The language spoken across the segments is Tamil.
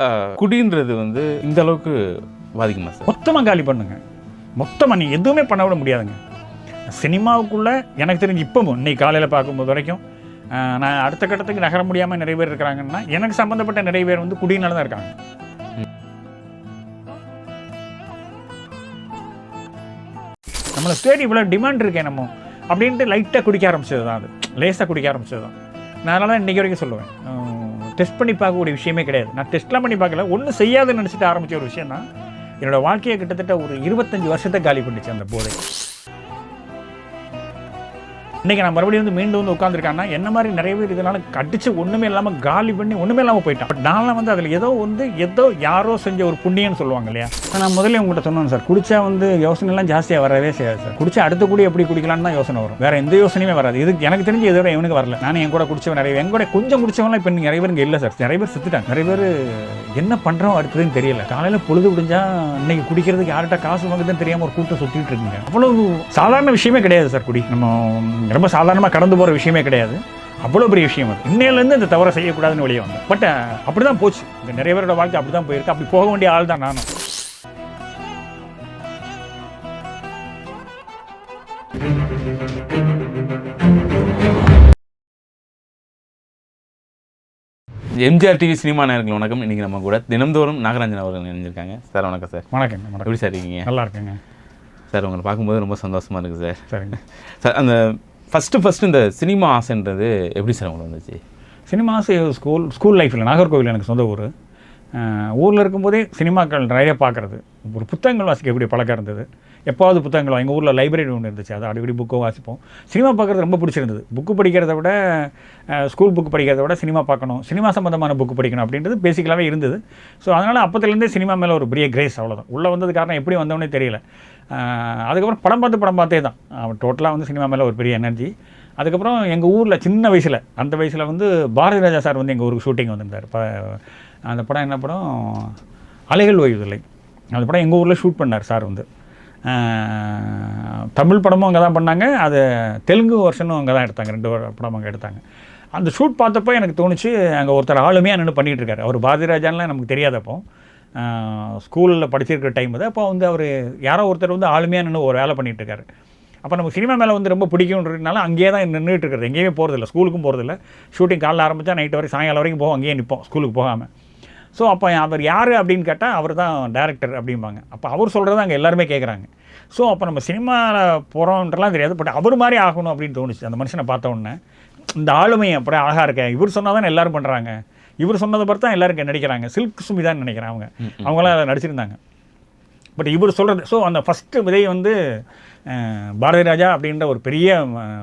குடின்றது வந்து இந்த அளவுக்கு பாதிக்குமா சார்? மொத்தமாக காலி பண்ணுங்க. மொத்தமாக நீங்கள் எதுவுமே பண்ண விட முடியாதுங்க. சினிமாவுக்குள்ளே எனக்கு தெரிஞ்சு இப்போவும் இன்னைக்கு காலையில் பார்க்கும்போது வரைக்கும் நான் அடுத்த கட்டத்துக்கு நகர முடியாமல் நிறைய பேர் இருக்கிறாங்கன்னா எனக்கு சம்மந்தப்பட்ட நிறைய பேர் வந்து குடியினால தான் இருக்காங்க. நம்மளை தேடி இவ்வளோ டிமாண்ட் இருக்கேன் நம்ம அப்படின்ட்டு லைட்டாக குடிக்க ஆரம்பிச்சது தான், அது லேசாக குடிக்க ஆரம்பிச்சது தான். நான் அதனால தான் இன்றைக்கி வரைக்கும் சொல்லுவேன், டெஸ்ட் பண்ணி பார்க்கக்கூடிய விஷயமே கிடையாது. நான் டெஸ்ட்லாம் பண்ணி பார்க்கல, ஒன்றும் செய்யாதுன்னு நினச்சிட்டு ஆரம்பித்த ஒரு விஷயம் தான் என்னோடய வாழ்க்கையை கிட்டத்தட்ட ஒரு 25 வருஷத்தை காலி பண்ணிச்சு அந்த போதை. இன்றைக்கி நான் மறுபடியும் வந்து மீண்டும் வந்து உட்காந்துருக்காங்கன்னா என்ன மாதிரி நிறைய பேர் இதனால் கடிச்சு ஒன்றுமே இல்லாமல் காலி பண்ணி ஒன்றுமே இல்லாமல் போயிட்டான். பட் நான்லாம் வந்து அதில் ஏதோ யாரோ செஞ்ச ஒரு புண்ணியம்னு சொல்லுவாங்க இல்லையா. நான் முதல்ல உங்கள்கிட்ட சொன்னேன் சார், குடிச்சா வந்து யோசனைலாம் ஜாஸ்தியாக வரவே செய்யாது சார். குடிச்சா அடுத்த கூடி எப்படி குடிக்கலான்னு தான் யோசனை வரும், வேறு எந்த யோசனையுமே வராது. இது எனக்கு தெரிஞ்சு இதோட இவனுக்கு வரல. நான் என் கூட குடிச்சவன் நிறைய, என் கூட கொஞ்சம் குடிச்சவங்களாம் இப்போ நிறைய பேர் இங்கே இல்லை சார். நிறைய பேர் செத்துட்டாங்க. நிறைய பேர் என்ன பண்ணுறோம் அடுத்ததுன்னு தெரியல. காலையில் பொழுது விடிஞ்சா இன்னைக்கு குடிக்கிறதுக்கு யார்கிட்ட காசு வாங்குதுன்னு தெரியாமல் ஒரு கூட்டம் சுற்றிட்டு இருக்குங்க. அவ்வளவு சாதாரண விஷயமே கிடையாது சார் குடி. நம்ம ரொம்ப சாதாரணமாக கடந்து போகிற விஷயமே கிடையாது. அவ்வளோ பெரிய விஷயம் அது. இன்னையிலேருந்து இந்த தவறை செய்யக்கூடாதுன்னு வெளியே வந்தேன். பட் அப்படி தான் போச்சு. இந்த நிறைய பேரோட வாழ்க்கை அப்படி தான் போயிருக்கு. அப்படி போக வேண்டிய ஆள் தான் நானும். எம்ஜிஆர் டிவி சினிமா நேயர்கள் வணக்கம். இன்றைக்கி நம்ம கூட தினந்தோறும் நாகராஜன் அவர்கள் நினைஞ்சிருக்காங்க. சார் வணக்கம் சார். வணக்கம். எப்படி சார் இருக்கீங்க? நல்லா இருக்குங்க சார். உங்களை பார்க்கும்போது ரொம்ப சந்தோஷமாக இருக்குது சார். சரிங்க சார். அந்த ஃபஸ்ட்டு இந்த சினிமா ஆசைன்றது எப்படி சார் உங்களுக்கு வந்துச்சு? சினிமா ஆசை ஸ்கூல் லைஃப்பில் நாகர்கோவில் எனக்கு சொந்த ஊர். ஊரில் இருக்கும்போதே சினிமாக்கள் நிறைய பார்க்குறது, ஒரு புத்தகங்கள் வாசிக்கக்கூடிய பழக்கம் இருந்தது. எப்போது புத்தகங்கள் எங்கள் ஊரில் லைப்ரரி ஒன்று இருந்துச்சு, அதை அடிக்கடி புக்கை வாசிப்போம். சினிமா பார்க்குறது ரொம்ப பிடிச்சிருந்தது. புக்கு படிக்கிறத விட ஸ்கூல் புக்கு படிக்கிறத விட சினிமா பார்க்கணும், சினிமா சம்மந்தமான புக்கு படிக்கணும் அப்படின்றது பேசிக்கலாகவே இருந்தது. ஸோ அதனால் அப்போத்துலேருந்தே சினிமா மேலே ஒரு பெரிய கிரேஸ், அவ்வளோதான். உள்ளே வந்தது காரணம் எப்படி வந்தோடனே தெரியல. அதுக்கப்புறம் படம் பார்த்தே தான் டோட்டலாக வந்து சினிமா மேலே ஒரு பெரிய எனர்ஜி. அதுக்கப்புறம் எங்கள் ஊரில் சின்ன வயசில், அந்த வயசில் வந்து பாரதி ராஜா சார் வந்து எங்கள் ஊருக்கு ஷூட்டிங் வந்திருந்தார். அந்த படம் என்ன படம், அலைகள் ஓய்வதில்லை. அந்த படம் எங்கள் ஊரில் ஷூட் பண்ணார் சார் வந்து. தமிழ் படமும் அங்கே தான் பண்ணாங்க, அது தெலுங்கு வருஷனும் அங்கே தான் எடுத்தாங்க. 2 படம் அங்கே எடுத்தாங்க. அந்த ஷூட் பார்த்தப்போ எனக்கு தோணுச்சு, அங்கே ஒருத்தர் ஆளுமையாக நின்று பண்ணிகிட்டு இருக்காரு. அவர் பாரதி ராஜான்லாம் நமக்கு தெரியாதப்போ, ஸ்கூலில் படிச்சிருக்கிற டைம் அது. அப்போ வந்து அவர் யாரோ ஒருத்தர் வந்து ஆளுமையாக நின்று ஒரு வேலை பண்ணிகிட்டு இருக்காரு. அப்போ நம்ம சினிமா மேலே வந்து ரொம்ப பிடிக்கும்ன்றதுனால அங்கேயே தான் நின்றுட்டு இருக்கிறது. எங்கேயுமே போகிறதில்ல, ஸ்கூலுக்கும் போகிறதில்ல. ஷூட்டிங் காலைல ஆரம்பித்தா நைட்டு வரைக்கும் சாயங்காலம் வரைக்கும் போவோம், அங்கேயே நிற்போம் ஸ்கூலுக்கு போகாமல். ஸோ அப்போ அவர் யார் அப்படின்னு கேட்டால் அவர் தான் டேரக்டர் அப்படிம்பாங்க. அப்போ அவர் சொல்கிறது அங்கே எல்லாருமே கேட்குறாங்க. ஸோ அப்போ நம்ம சினிமாவில் போகிறோன்றலாம் தெரியாது, பட் அவர் மாதிரி ஆகணும் அப்படின்னு தோணுச்சு அந்த மனுஷனை பார்த்த உடனே. இந்த ஆளுமை அப்படியே அழகாக இருக்கேன், இவர் சொன்னால் தான் எல்லோரும் பண்ணுறாங்க, இவர் சொன்னதை பார்த்து தான் எல்லோரும் நடிக்கிறாங்க. சில்க் சுமிதான்னு நினைக்கிறேன் அவங்களாம் அதை நடிச்சிருந்தாங்க. பட் இவர் சொல்கிறது, ஸோ அந்த ஃபஸ்ட்டு விதை வந்து பாரதி ராஜா அப்படின்ற ஒரு பெரிய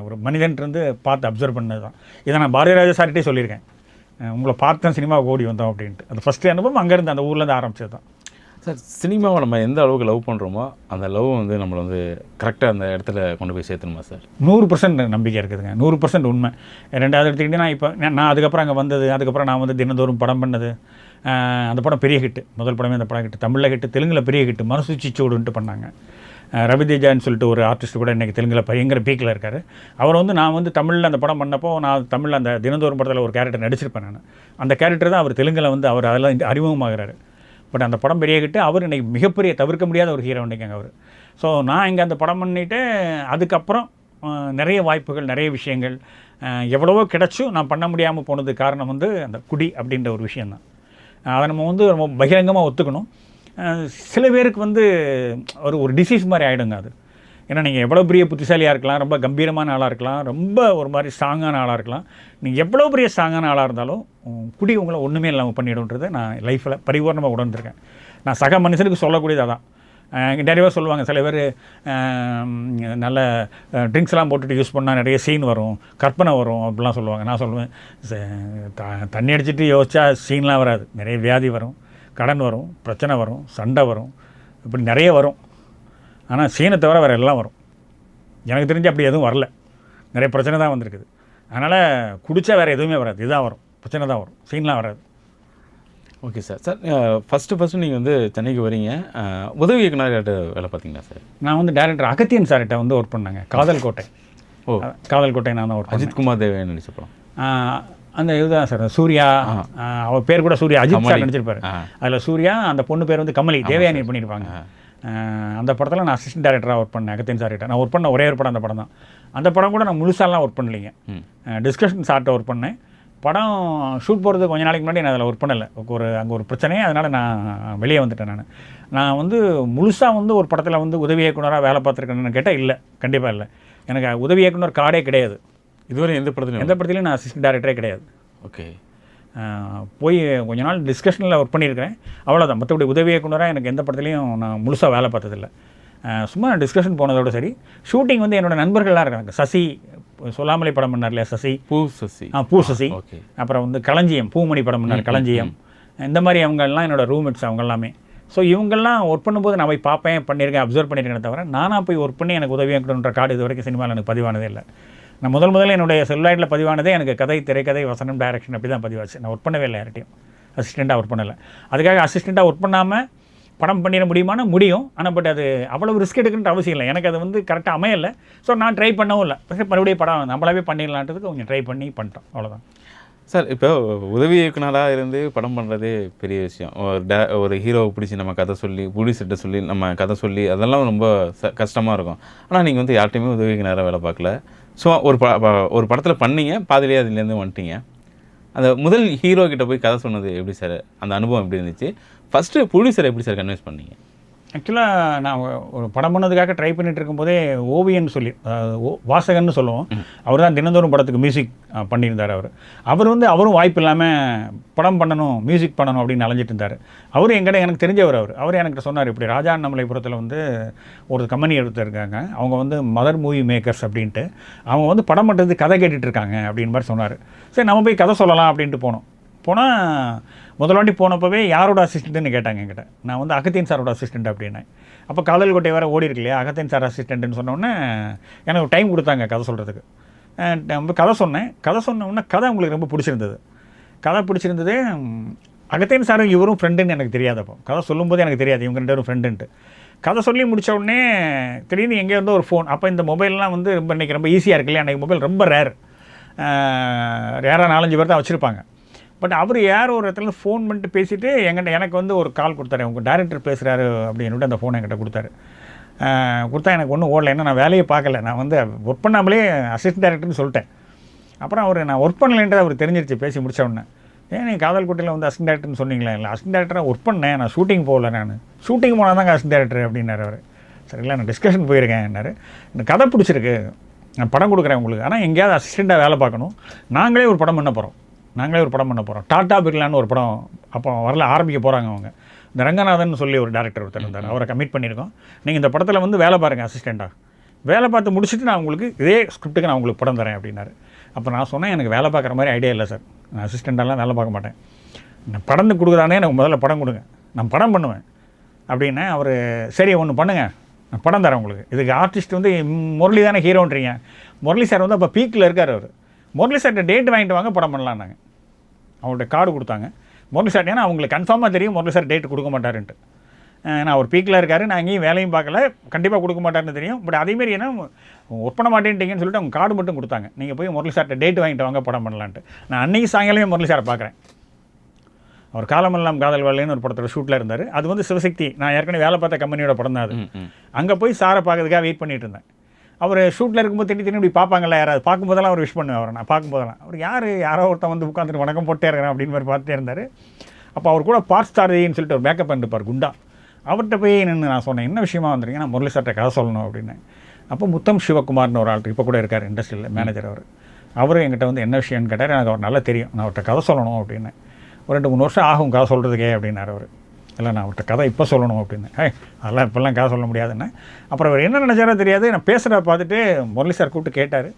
ஒரு மனிதன்ட்டு பார்த்து அப்சர்வ் பண்ணது தான். இதை நான் பாரதி ராஜா சார்கிட்டே சொல்லியிருக்கேன், உங்களை பார்த்தேன் சினிமாவுக்கு ஓடி வந்தோம் அப்படின்ட்டு. அது ஃபஸ்ட்டு அனுபவம் அங்கேருந்து அந்த ஊர்லேருந்து ஆரம்பிச்சது தான் சார். சினிமாவை நம்ம எந்த அளவுக்கு லவ் பண்ணுறோமோ அந்த லவ் வந்து நம்மளை வந்து கரெக்டாக அந்த இடத்துல கொண்டு போய் சேர்த்துணுமா சார்? 100% நம்பிக்கை இருக்குதுங்க, 100% உண்மை. ரெண்டாவது எடுத்துக்கிட்டிங்கன்னா இப்போ நான் அதுக்கப்புறம் அங்கே வந்தது, அதுக்கப்புறம் நான் வந்து தினந்தோறும் படம் பண்ணது. அந்த படம் பெரிய ஹிட்டு, முதல் படமே அந்த படம் ஹிட்டு, தமிழில் ஹிட்டு, தெலுங்கில் பெரிய ஹிட்டு, மனசுச்சிச்சோடுன்ட்டு பண்ணாங்க. ரவிதேஜான்னு சொல்லிட்டு ஒரு ஆர்டிஸ்ட் கூட இன்றைக்கி தெலுங்கில் பயங்கர பீக்கில் இருக்கார். அவர் வந்து நான் வந்து தமிழில் அந்த படம் பண்ணப்போ நான் தமிழில் அந்த தினந்தோறும் படத்தில் ஒரு கேரக்டர் நடிச்சிருப்பேன் நான். அந்த கேரக்டர் தான் அவர் தெலுங்கில் வந்து அவர் அதெல்லாம் அறிமுகமாகிறாரு. பட் அந்த படம் பெரிய ஹிட்டு, அவர் இன்றைக்கி மிகப்பெரிய தவிர்க்க முடியாத ஒரு ஹீரோ இன்றைக்கி அவர். ஸோ நான் இங்கே அந்த படம் பண்ணிவிட்டு அதுக்கப்புறம் நிறைய வாய்ப்புகள், நிறைய விஷயங்கள் எவ்வளவோ கிடச்சும் நான் பண்ண முடியாமல் போனதுக்கு காரணம் வந்து அந்த குடி அப்படின்ற ஒரு விஷயந்தான். அதை நம்ம வந்து ரொம்ப பகிரங்கமாக ஒத்துக்கணும். சில பேருக்கு வந்து ஒரு டிசீஸ் மாதிரி ஆகிடுங்க அது. ஏன்னா நீங்கள் எவ்வளோ பெரிய புத்திசாலியாக இருக்கலாம், ரொம்ப கம்பீரமான ஆளாக இருக்கலாம், ரொம்ப ஒரு மாதிரி ஸ்ட்ராங்கான ஆளாக இருக்கலாம், நீங்கள் எவ்வளோ பெரிய ஸ்ட்ராங்கான ஆளாக இருந்தாலும் குடி உங்களை ஒன்றுமே இல்லாமல் பண்ணிவிடுன்றதை நான் லைஃப்பில் பரிபூர்ணமாக உணர்ந்திருக்கேன். நான் சக மனுஷனுக்கு சொல்லக்கூடியது அதான். நிறைய பேர் சொல்லுவாங்க, சில பேர் நல்ல ட்ரிங்க்ஸ்லாம் போட்டுட்டு யூஸ் பண்ணால் நிறைய சீன் வரும், கற்பனை வரும் அப்படிலாம் சொல்லுவாங்க. நான் சொல்லுவேன், தண்ணி அடிச்சுட்டு யோசிச்சா சீன்லாம் வராது, நிறைய வியாதி வரும், கடன் வரும், பிரச்சனை வரும், சண்டை வரும், இப்படி நிறைய வரும். ஆனால் சீனை தவிர வேறு எல்லாம் வரும். எனக்கு தெரிஞ்சு அப்படி எதுவும் வரல, நிறைய பிரச்சனை தான் வந்திருக்குது. அதனால் குடித்தா வேறு எதுவுமே வராது, இதுதான் வரும், பிரச்சனை தான் வரும், சீன்லாம் வராது. Okay sir. சார் ஃபஸ்ட்டு நீங்கள் வந்து சென்னைக்கு வரீங்க, உதவி இயக்குனர்கிட்ட வேலை பார்த்தீங்களா சார்? நான் வந்து டேரக்டர் அகத்தியன் சார்கிட்ட வந்து ஒர்க் பண்ணாங்க, காதல் கோட்டை. ஓ, காதல் கோட்டை நான் தான் ஒர்க். அஜித் குமார் தேவன் நடிச்சப்போ அந்த இதுதான் சார் சூர்யா, அவர் பேர் கூட சூர்யா, அஜித் சார் நடிச்சிருப்பாரு. ஆ. அதில் சூர்யா, அந்த பொண்ணு பேர் வந்து கமலி, தேவயானி பண்ணியிருப்பாங்க. அந்த படத்தில் நான் அசிஸ்டன்ட் டைரக்டராக ஒர்க் பண்ணேன். அகத்தியன் சார் கிட்ட நான் ஒர்க் பண்ண ஒரே ஒரு படம் அந்த படம் தான். அந்த படம் கூட நான் முழுசாலாம் ஒர்க் பண்ணலைங்க. டிஸ்கஷன் சார்ட்ட ஒர்க் பண்ணேன். படம் ஷூட் போகிறது கொஞ்ச நாளைக்கு முன்னாடி நான் அதில் ஒர்க் பண்ணலை. அங்கே ஒரு பிரச்சனையே, அதனால் நான் வெளியே வந்துட்டேன். நான் வந்து முழுசாக வந்து ஒரு படத்தில் வந்து உதவி இயக்குனராக வேலை பார்த்துருக்கேன்னு கேட்டால் இல்லை, கண்டிப்பாக இல்லை. எனக்கு உதவி இயக்குனர் கார்டே கிடையாது. இதுவரை எந்த படத்துலையும் நான் அசிஸ்டன்ட் டைரக்டரே கிடையாது. ஓகே. போய் கொஞ்ச நாள் டிஸ்கஷனில் ஒர்க் பண்ணியிருக்கிறேன், அவ்வளோதான். மற்றபடி உதவி இயக்குனராக எனக்கு எந்த படத்துலையும் நான் முழுசாக வேலை பார்த்ததில்லை. சும்மா டிஸ்கஷன் போனதோட சரி. ஷூட்டிங் வந்து என்னோடய நண்பர்கள்லாம் இருக்காங்க. சசி சொல்லாமலே படம் பண்ணார் இல்லையா, சசி, பூ சசி. அப்புறம் வந்து களஞ்சியம், பூமணி படம் பண்ணார், களஞ்சியம். இந்த மாதிரி அவங்கெல்லாம் என்னோடய ரூம்மேட்ஸ் அவங்க எல்லாமே. ஸோ இவங்கெல்லாம் ஒர்க் பண்ணும்போது நான் போய் பார்ப்பேன், பண்ணியிருக்கேன், அப்சர்வ் பண்ணியிருக்கேன். தவிர நானாக போய் ஒர்க் பண்ணி எனக்கு உதவி இயக்குனர்ன்ற கார்டு இது வரைக்கும் சினிமாவில் எனக்கு பதிவானதே இல்லை. நான் முதல்ல என்னுடைய செல்லுலாய்டில் பதிவானதே எனக்கு கதை, திரைக்கதை, வசனம், டைரக்ஷன் அப்படி தான் பதிவாச்சு. நான் ஒர்க் பண்ணவே இல்லை யார்ட்டையும், அசிஸ்டண்ட்டாக ஒர்க் பண்ணலை. அதுக்காக அசிஸ்டண்ட்டாக ஒர்க் பண்ணாமல் படம் பண்ணிட முடியுமானா முடியும். ஆனால் பட் அது அவ்வளோ ரிஸ்க் எடுக்கணுன்ற அவசியம் இல்லை. எனக்கு அது வந்து கரெக்டாக அமையலை. ஸோ நான் ட்ரை பண்ணவும் இல்லை. மறுபடியும் படம் நம்மளாவே பண்ணிடலான்றதுக்கு கொஞ்சம் ட்ரை பண்ணி பண்ணிட்டோம், அவ்வளோதான். சார், இப்போ உதவி இயக்குனராக இருந்து படம் பண்ணுறதே பெரிய விஷயம். ஒரு ஹீரோவை பிடிச்சி நம்ம கதை சொல்லி, ப்ரொடியூசர்கிட்ட சொல்லி நம்ம கதை சொல்லி, அதெல்லாம் ரொம்ப கஷ்டமாக இருக்கும். ஆனால் நீங்கள் வந்து யார்ட்டையுமே உதவி இயக்குனராக வேலை பார்க்கல. ஸோ ஒரு படத்தில் பண்ணீங்க, பாதிலேயே அதுலேருந்து வந்துட்டீங்க. அந்த முதல் ஹீரோ கிட்ட போய் கதை சொன்னது எப்படி சார்? அந்த அனுபவம் எப்படி இருந்துச்சு? ஃபஸ்ட்டு ப்ரொடியூசரை எப்படி சார் கன்வின்ஸ் பண்ணீங்க? ஆக்சுவலாக நான் ஒரு படம் பண்ணதுக்காக ட்ரை பண்ணிகிட்டு இருக்கும்போதே ஓவியன்னு சொல்லி, வாசகன்னு சொல்லுவோம், அவர் தான் தினந்தோறும் படத்துக்கு மியூசிக் பண்ணியிருந்தார். அவரும் வாய்ப்பு இல்லாமல் படம் பண்ணணும், மியூசிக் பண்ணணும் அப்படின்னு அலைஞ்சிட்டு இருந்தார். அவரும் எனக்கு தெரிஞ்சவர். அவர் என்கிட்ட சொன்னார், இப்படி ராஜா அண்ணாமலைபுரத்தில் வந்து ஒரு கம்பெனி எடுத்துருக்காங்க, அவங்க வந்து மதர் மூவி மேக்கர்ஸ் அப்படின்ட்டு, அவங்க வந்து படம் பண்ணுறது கதை கேட்டுட்டு இருக்காங்க அப்படின்னு மாதிரி சொன்னார். சரி, நம்ம போய் கதை சொல்லலாம் அப்படின்ட்டு போனால் முதல் வாட்டி போனப்போவே யாரோட அசிஸ்டண்ட்டுன்னு கேட்டாங்க என்கிட்ட. நான் வந்து அகத்தியன் சாரோட அசிஸ்டண்ட் அப்படின்னேன். அப்போ காதல் கோட்டை வேறு ஓடி இருக்கு இல்லையா, அகத்தியன் சார் அசிஸ்டண்ட்டுன்னு சொன்னோன்னே எனக்கு டைம் கொடுத்தாங்க கதை சொல்கிறதுக்கு. கதை சொன்னேன். கதை சொன்னோன்னே கதை உங்களுக்கு ரொம்ப பிடிச்சிருந்தது. அகத்தியன் சாரும் இவரும் ஃப்ரெண்டுன்னு எனக்கு தெரியாதப்போ, கதை சொல்லும்போது எனக்கு தெரியாது இவங்க 2 பேரும் ஃப்ரெண்டுன்ட்டு. கதை சொல்லி முடித்த உடனே திடீர்னு எங்கே இருந்தோ ஒரு ஃபோன். அப்போ இந்த மொபைல்லாம் வந்து இன்றைக்கி ரொம்ப ஈஸியாக இருக்கு இல்லையா, அன்றைக்கி மொபைல் ரொம்ப ரேராக 4-5 பேர் தான் வச்சுருப்பாங்க. பட் அவர் யார் ஒரு இடத்துல ஃபோன் பண்ணிட்டு பேசிவிட்டு எனக்கு வந்து ஒரு கால் கொடுத்தாரு. உங்கள் டைரக்டர் பேசுகிறாரு அப்படின்னு அந்த ஃபோனை என்கிட்ட கொடுத்தா எனக்கு ஒன்றும் ஓடலை. ஏன்னா நான் வேலையை பார்க்கல, நான் வந்து ஒர்க் பண்ணாமலே அசிஸ்டன்ட் டைரக்டர்னு சொல்லிட்டேன். அப்புறம் நான் ஒர்க் பண்ணலைன்றது அவர் தெரிஞ்சிருச்சு பேசி முடித்த உடனே. நீங்கள் காதல் கோட்டையில் வந்து அசிஸ்டன்ட் டைரக்டர்னு சொன்னீங்களா? இல்லை, அசிஸ்டன்ட் டைரக்டராக ஒர்க் பண்ணேன், நான் ஷூட்டிங் போகல. ஷூட்டிங் போனால் தாங்க அசிஸ்டன்ட் டைரக்டர் அப்படின்னாரு அவர். சரிங்களா, நான் டிஸ்கஷன் போயிருக்கேன் என்னாரு. எனக்கு கதை பிடிச்சிருக்கு, நான் படம் கொடுக்குறேன் உங்களுக்கு, ஆனால் எங்கேயாவது அசிஸ்டண்ட்டாக வேலை பார்க்கணும். நாங்களே ஒரு படம் பண்ண போகிறோம். டாடா பிர்லான்னு ஒரு படம் அப்போ ஆரம்பிக்க போகிறாங்க அவங்க. இந்த ரங்கநாதன் சொல்லி ஒரு டேரக்டர் ஒருத்தர் இருந்தார், அவரை கமிட் பண்ணியிருக்கோம். நீங்கள் இந்த படத்தில் வந்து வேலை பாருங்கள் அசிஸ்டண்ட்டாக, வேலை பார்த்து முடிச்சுட்டு நான் உங்களுக்கு இதே ஸ்கிரிப்ட்டுக்கு நான் உங்களுக்கு படம் தரேன் அப்படின்னாரு. அப்போ நான் சொன்னேன், எனக்கு வேலை பார்க்குற மாதிரி ஐடியா இல்லை சார், நான் அசிஸ்டண்ட்டாலாம் வேலை பார்க்க மாட்டேன், நான் படம் கொடுக்குறானே எனக்கு முதல்ல படம் கொடுங்க, நான் படம் பண்ணுவேன் அப்படின்னா. அவர் சரி ஒன்று பண்ணுங்கள், நான் படம் தரேன் உங்களுக்கு. இதுக்கு ஆர்டிஸ்ட் வந்து முரளி தானே ஹீரோன்றீங்க. முரளி சார் வந்து அப்போ பீக்கில் இருக்கார். முரளி சார்கிட்ட டேட் வாங்கிட்டு வாங்க, படம் பண்ணலாம். நாங்கள் அவங்கள்ட்ட கார்டு கொடுத்தாங்க. முரளி சார், ஏன்னா அவங்களுக்கு கன்ஃபார்மாக தெரியும் முரளி சார் டேட் கொடுக்க மாட்டாருன்ட்டு. நான் ஒரு பீக்கில் இருக்கார், நான் எங்கேயும் வேலையும் பார்க்கல, கண்டிப்பாக கொடுக்க மாட்டாருன்னு தெரியும். பட் அதேமாரி ஏன்னா ஒர்க் பண்ண மாட்டேன்ட்டீங்கன்னு சொல்லிட்டு அவங்க கார்டு மட்டும் கொடுத்தாங்க. நீங்கள் போய் முரளி சார்கிட்ட டேட் வாங்கிட்டு வாங்க, படம் பண்ணலான்ட்டு. நான் அன்றைக்கி சாயங்காலமே முரளி சாரை பார்க்குறேன். அவர் காலமெல்லாம் காதல் வேலைன்னு ஒரு படத்தோட ஷூட்டில் இருந்தார். அது வந்து சிவசக்தி, நான் ஏற்கனவே வேலை பார்த்த கம்பெனியோட படம் தான் அது. அங்கே போய் சாரை பார்க்கறதுக்காக வெயிட் பண்ணிகிட்டு இருந்தேன். அவர் ஷூட்டில் இருக்கும்போது திடீர்னு இப்படி பார்ப்பாங்கல்ல யாராவது, பார்க்கும்போதெல்லாம் அவர் விஷ் பண்ணுவேன். அவரை நான் பார்க்கும்போதெல்லாம் அவர் யாரோ ஒருத்தன் வந்து உட்காந்துட்டு வணக்கம் போட்டே இருக்கிறேன் அப்படின்னு மாதிரி பார்த்துட்டே இருந்தார். அப்போ அவர் கூட பார்த்தாருன்னு சொல்லிட்டு ஒரு மேக்கப் பண்ணிருப்பார் குண்டா. அவர்கிட்ட போய் நின்று நான் சொன்னேன், என்ன விஷயமா வந்துருங்க, நான் முரளி சார்ட்ட கதை சொல்லணும் அப்படின்னு. அப்போ முத்தம் சிவகுமார்னு ஒரு ஆள் இப்போ கூட இருக்கார், இண்டஸ்ட்ரியில் மேனேஜர். அவரும் என்கிட்ட வந்து என்ன விஷயம்னு கேட்டார். எனக்கு அவர் நல்லா தெரியும், நான் அவர்கிட்ட கதை சொல்லணும் அப்படின்னு. ஒரு 2-3 வருஷம் ஆகும் கதை சொல்கிறதுக்கே அப்படின்னாரு அவர். இல்லை, நான் அவர்கிட்ட கதை இப்போ சொல்லணும் அப்படின்னு. அதெல்லாம் இப்போல்லாம் கதை சொல்ல முடியாதுன்னு. அப்புறம் அவர் என்ன நினச்சாரோ தெரியாது, நான் பேசுகிறத பார்த்துட்டு முரளி சார் கூப்பிட்டு கேட்டார்.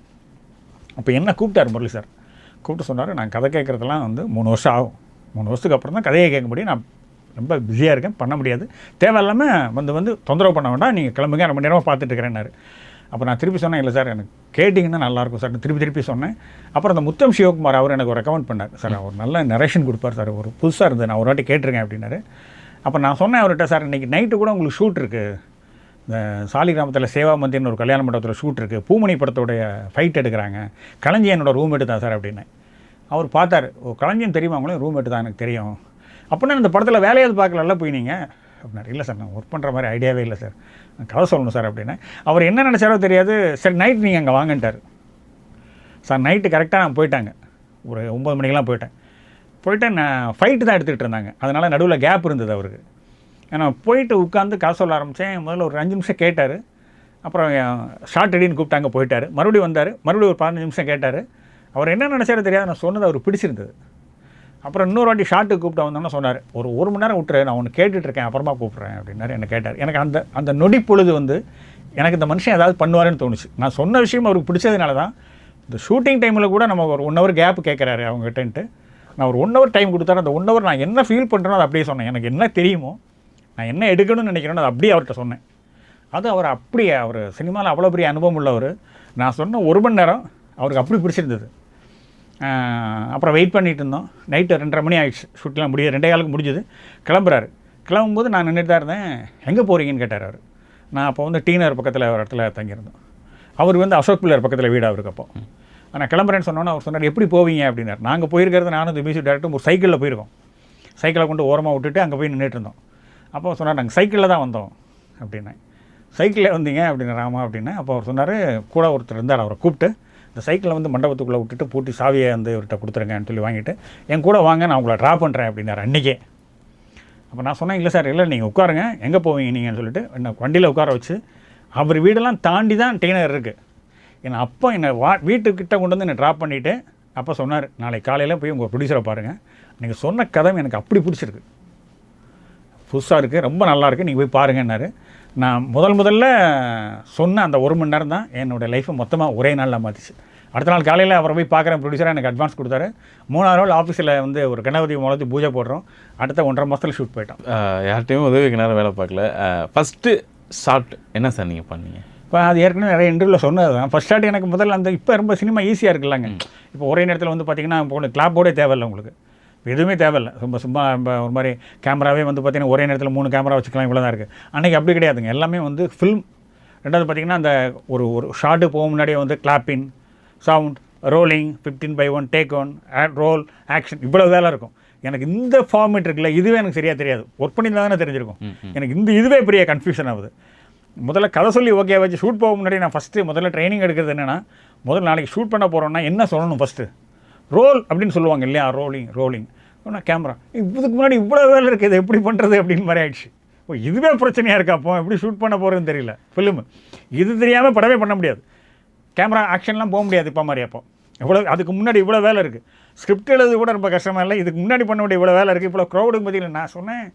அப்போ என்ன கூப்பிட்டார் முரளி சார், கூப்பிட்டு சொன்னார், நான் கதை கேட்குறதெல்லாம் வந்து 3 வருஷம் ஆகும், 3 வருஷத்துக்கு அப்புறம் தான் கதையை கேட்க முடியும், நான் ரொம்ப பிஸியாக இருக்கேன், பண்ண முடியாது, தேவையில்லாமல் வந்து தொந்தரவு பண்ண வேண்டாம், நீங்கள் கிளம்புங்க, 2 மணி நேரமாக பார்த்துட்டு இருக்கிறேன்னாரு. அப்போ நான் திருப்பி சொன்னேன், இல்லை சார் எனக்கு கேட்டிங்கன்னா நல்லாயிருக்கும் சார், திருப்பி சொன்னேன். அப்புறம் அந்த முத்தம் சிவகுமார் அவர் எனக்கு ஒரு ரெக்கமெண்ட் பண்ணார். சார் அவர் நல்ல நரேஷன் கொடுப்பார் சார், ஒரு புதுசாக இருந்தது, நான் ஒரு வாட்டி கேட்டிருக்கேன் அப்படின்னாரு. அப்போ நான் சொன்னேன் அவர்கிட்ட, சார் இன்றைக்கி நைட்டு கூட உங்களுக்கு ஷூட் இருக்குது, இந்த சாலிகிராமத்தில் சேவா மந்திர்னு ஒரு கல்யாண மண்டபத்தில் ஷூட் இருக்குது, பூமணி படத்தோடைய ஃபைட் எடுக்கிறாங்க, களஞ்சியனோட ரூம் எடுத்தான் சார் அப்படின்னேன். அவர் பார்த்தாரு, ஓ களஞ்சியம் தெரியுமா அவங்களும், ரூம்மேட்டு தான் எனக்கு தெரியும். அப்படின்னா இந்த படத்தில் வேலையாவது பார்க்கல போய் நீங்கள் அப்படின்னாரு. இல்லை சார் நான் ஒர்க் பண்ணுற மாதிரி ஐடியாவே இல்லை சார், நான் கதை சொல்லணும் சார் அப்படின்னா. அவர் என்ன நினச்சாரோ தெரியாது. சரி நைட் நீங்கள் அங்கே வாங்கன்ட்டார் சார். நைட்டு கரெக்டாக நான் போயிட்டாங்க, ஒரு 9 மணிக்கெலாம் போயிட்டு நான் ஃபைட்டு தான் எடுத்துகிட்டு இருந்தாங்க. அதனால் நடுவில் கேப் இருந்தது அவருக்கு. நான் போயிட்டு உட்காந்து கதை சொல்ல ஆரம்பித்தேன். முதல்ல ஒரு 5 நிமிஷம் கேட்டார். அப்புறம் ஷார்ட் ரெடின்னு கூப்பிட்டாங்க, போயிட்டார். மறுபடியும் வந்தார், மறுபடியும் ஒரு 15 நிமிஷம் கேட்டார். அவர் என்ன நினச்சாரோ தெரியாது, நான் சொன்னது அவருக்கு பிடிச்சிருந்தது. அப்புறம் இன்னொரு வாட்டி ஷார்ட்டுக்கு கூப்பிட்டு வந்தோன்னா சொன்னார், ஒரு மணி நேரம் விட்டுரு, நான் ஒன்று கேட்டுட்ருக்கேன், அப்புறமா கூப்பிட்றேன் அப்படின்னாரு. என்ன கேட்டார். எனக்கு அந்த நொடி பொழுது எனக்கு இந்த மனுஷன் ஏதாவது பண்ணுவாருன்னு தோணுச்சு. நான் சொன்ன விஷயம் அவருக்கு பிடிச்சதுனால தான். இந்த ஷூட்டிங் டைமில் கூட நம்ம ஒரு 1 ஹவர் கேப் கேட்குறாரு அவங்ககிட்டன்ட்டு, நான் ஒரு 1 ஹவர் டைம் கொடுத்தாரு. அந்த 1 ஹவர் நான் என்ன ஃபீல் பண்ணுறேனோ அதை அப்படியே சொன்னேன். எனக்கு என்ன தெரியுமோ, நான் என்ன எடுக்கணும்னு நினைக்கிறேனோ அதை அப்படியே அவர்கிட்ட சொன்னேன். அது அவர் அப்படியே, அவர் சினிமாவில் அவ்வளோ பெரிய அனுபவம் உள்ளவர். நான் சொன்ன 1 மணி நேரம் அவருக்கு அப்படி பிடிச்சிருந்தது. அப்புறம் வெயிட் பண்ணிகிட்டு இருந்தோம். நைட்டு 2:30 மணி ஆகிடுச்சு, ஷூட்லாம் 2:15 முடிஞ்சுது. கிளம்புறாரு. கிளம்பும்போது நான் நின்றுட்டு தான் இருந்தேன். எங்கே போகிறீங்கன்னு கேட்டார் அவர். நான் அப்போ டி நகர் பக்கத்தில் ஒரு இடத்துல தங்கியிருந்தோம். அவர் அசோக் பிள்ளர் பக்கத்தில் வீடு அவருக்கு. அப்போ நான் கிளம்புறேன்னு சொன்னோன்னே அவர் சொன்னார், எப்படி போவீங்க அப்படின்னார். நாங்கள் போயிருக்கிறது நானும் இந்த மியூசிக் டேரக்டரும் ஒரு சைக்கிளில் போயிருக்கோம். சைக்கிளை கொண்டு ஓரமாக விட்டுட்டு அங்கே போய் நின்றுட்டு இருந்தோம். அப்போ சொன்னார், நாங்கள் சைக்கிளில் தான் வந்தோம் அப்படின்னேன். சைக்கிளில் வந்தீங்க அப்படின்னு ராமா அப்படின்னேன். அப்போ அவர் சொன்னார், கூட ஒருத்தர் இருந்தார், அவரை கூப்பிட்டு இந்த சைக்கிளை மண்டபத்துக்குள்ளே விட்டுட்டு பூட்டி சாவியை இவர்கிட்ட கொடுத்துருங்கன்னு சொல்லி வாங்கிட்டு என் கூட வாங்க, நான் உங்களை ட்ராப் பண்ணுறேன் அப்படின்னாரு அன்றைக்கே. அப்போ நான் சொன்னேன், இல்லை சார், இல்லை நீங்கள் உட்காருங்க, எங்கே போவீங்க நீங்கன்னு சொல்லிட்டு என்ன வண்டியில் உட்கார வச்சு அவர் வீடெல்லாம் தாண்டி தான் டி நகர் இருக்குது. என்னை அப்போ என்னை வீட்டுக்கிட்ட கொண்டு வந்து என்னை ட்ராப் பண்ணிவிட்டு அப்போ சொன்னார், நாளைக்கு காலையில் போய் உங்கள் ப்ரொடியூசரை பாருங்கள், நீங்கள் சொன்ன கதை எனக்கு அப்படி பிடிச்சிருக்கு, புதுசாக இருக்குது, ரொம்ப நல்லாயிருக்கு, நீங்கள் போய் பாருங்கன்னாரு. நான் முதல்ல சொன்ன அந்த 1 மணி நேரம் தான் என்னோடய லைஃப்பை மொத்தமாக ஒரே நாளில் மாற்றிச்சு. அடுத்த நாள் காலையில் அவரை போய் பார்க்குறேன், ப்ரொடியூசராக எனக்கு அட்வான்ஸ் கொடுத்தாரு. 3ஆவது நாள் ஆஃபீஸில் ஒரு கணபதி மூலத்து பூஜை போடுறோம். அடுத்த 1.5 மாதத்தில் ஷூட் போயிட்டோம். யார்கிட்டையும் உதவிக்கு நேரம் வேலை பார்க்கல. ஃபஸ்ட்டு ஷார்ட் என்ன சார் நீங்கள் பண்ணீங்க? இப்போ அது ஏற்கனவே நிறைய இன்டர்வியூவில் சொன்னது தான். ஃபஸ்ட் ஷார்ட் எனக்கு முதல்ல இப்போ ரொம்ப சினிமா ஈஸியாக இருக்குல்லங்க. இப்போ ஒரே நேரத்தில் பார்த்தீங்கன்னா இப்போ கிளாப் போர்டே தேவையில்லை உங்களுக்கு, எதுவுமே தேவையில்லை. சும்மா ஒரு மாதிரி கேமராவே பார்த்தீங்கன்னா ஒரே நேரத்தில் 3 கேமரா வச்சுக்கலாம், இவ்வளோ தான் இருக்குது. அன்றைக்கி அப்படி கிடையாதுங்க, எல்லாமே ஃபில்ம். ரெண்டாவது பார்த்தீங்கன்னா அந்த ஒரு ஷார்ட்டு போக முன்னாடியே clapping, sound, rolling, 15:1, take one, roll, action, இவ்வளோ வேலை இருக்கும். எனக்கு இந்த ஃபார்மேட் இருக்குல்ல, இதுவே எனக்கு சரியாக தெரியாது. ஒர்க் பண்ணி தானே தெரிஞ்சிருக்கும். எனக்கு இதுவே பெரிய கன்ஃபியூஷன் ஆகுது. முதல்ல கதை சொல்லி ஓகே வச்சு ஷூட் போக முன்னாடி நான் முதல்ல ட்ரைனிங் எடுக்கிறது என்னென்னா, நாளைக்கு ஷூட் பண்ண போகிறோன்னா என்ன சொல்லணும் ஃபஸ்ட்டு, ரோல் அப்படின்னு சொல்லுவாங்க இல்லையா, ரோலிங் ஆனால் கேமரா. இதுக்கு முன்னாடி இவ்வளோ வேலை இருக்குது, இதை எப்படி பண்ணுறது அப்படின்னு மாதிரி ஆயிடுச்சு. இதுவே பிரச்சனையாக இருக்கா, அப்போ எப்படி ஷூட் பண்ண போகிறதுன்னு தெரியல. ஃபிலிமு இது தெரியாமல் படமே பண்ண முடியாது, கேமரா ஆக்ஷன்லாம் போக முடியாது. இப்போ மாதிரி அப்போ அதுக்கு முன்னாடி இவ்வளோ வேலை இருக்குது. ஸ்கிரிப்ட் எழுது கூட ரொம்ப கஷ்டமாக இல்லை, இதுக்கு முன்னாடி பண்ண வேண்டிய இவ்வளோ வேலை இருக்குது. இவ்வளோ க்ரௌடுக்கு மத்தியில் நான் சொன்னேன்,